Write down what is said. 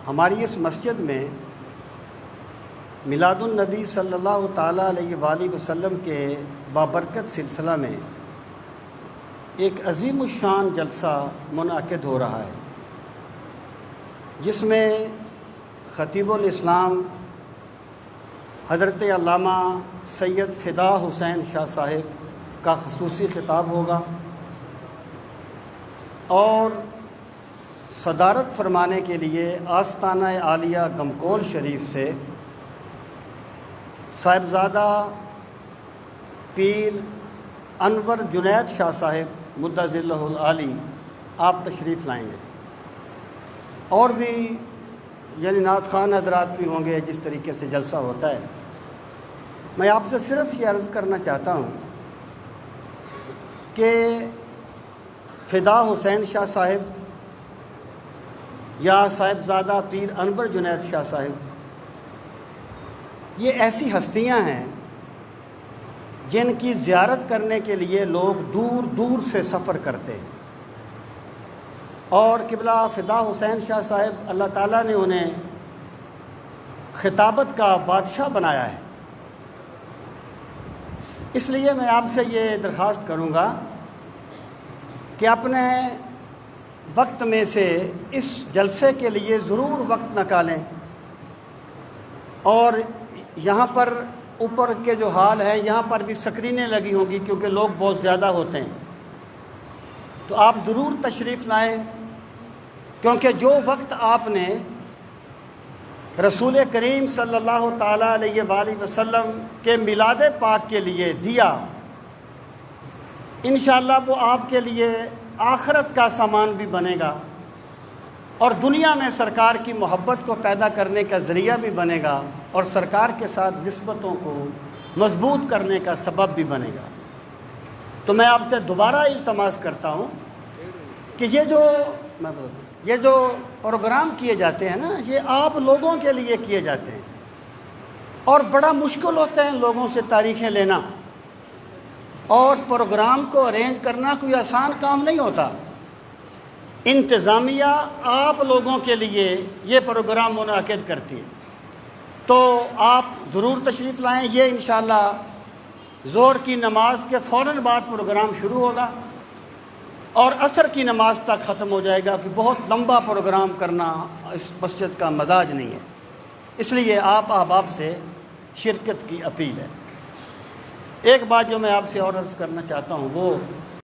ہماری اس مسجد میں میلاد النبی صلی اللہ تعالیٰ علیہ وآلہ وسلم کے بابرکت سلسلہ میں ایک عظیم الشان جلسہ منعقد ہو رہا ہے، جس میں خطیب الاسلام حضرت علامہ سید فدا حسین شاہ صاحب کا خصوصی خطاب ہوگا، اور صدارت فرمانے کے لیے آستانہ عالیہ گمکول شریف سے صاحبزادہ پیر انور جنید شاہ صاحب مدہ ظلہ العالی آپ تشریف لائیں گے، اور بھی یعنی نعت خوان حضرات بھی ہوں گے جس طریقے سے جلسہ ہوتا ہے۔ میں آپ سے صرف یہ عرض کرنا چاہتا ہوں کہ فدا حسین شاہ صاحب یا صاحبزادہ پیر انور جنید شاہ صاحب یہ ایسی ہستیاں ہیں جن کی زیارت کرنے کے لیے لوگ دور دور سے سفر کرتے ہیں، اور قبلہ فدا حسین شاہ صاحب اللہ تعالیٰ نے انہیں خطابت کا بادشاہ بنایا ہے۔ اس لیے میں آپ سے یہ درخواست کروں گا کہ اپنے وقت میں سے اس جلسے کے لیے ضرور وقت نکالیں، اور یہاں پر اوپر کے جو حال ہے یہاں پر بھی سکرینیں لگی ہوں گی کیونکہ لوگ بہت زیادہ ہوتے ہیں، تو آپ ضرور تشریف لائیں، کیونکہ جو وقت آپ نے رسول کریم صلی اللہ تعالیٰ علیہ وآلہ وسلم کے میلاد پاک کے لیے دیا، انشاءاللہ وہ آپ کے لیے آخرت کا سامان بھی بنے گا، اور دنیا میں سرکار کی محبت کو پیدا کرنے کا ذریعہ بھی بنے گا، اور سرکار کے ساتھ نسبتوں کو مضبوط کرنے کا سبب بھی بنے گا۔ تو میں آپ سے دوبارہ التماس کرتا ہوں کہ یہ جو پروگرام کیے جاتے ہیں نا، یہ آپ لوگوں کے لیے کیے جاتے ہیں، اور بڑا مشکل ہوتا ہے لوگوں سے تاریخیں لینا، اور پروگرام کو ارینج کرنا کوئی آسان کام نہیں ہوتا۔ انتظامیہ آپ لوگوں کے لیے یہ پروگرام منعقد کرتی ہے، تو آپ ضرور تشریف لائیں۔ یہ انشاءاللہ ظہر کی نماز کے فوراً بعد پروگرام شروع ہوگا اور عصر کی نماز تک ختم ہو جائے گا، کہ بہت لمبا پروگرام کرنا اس مسجد کا مزاج نہیں ہے، اس لیے آپ احباب سے شرکت کی اپیل ہے۔ ایک بات جو میں آپ سے اور عرض کرنا چاہتا ہوں وہ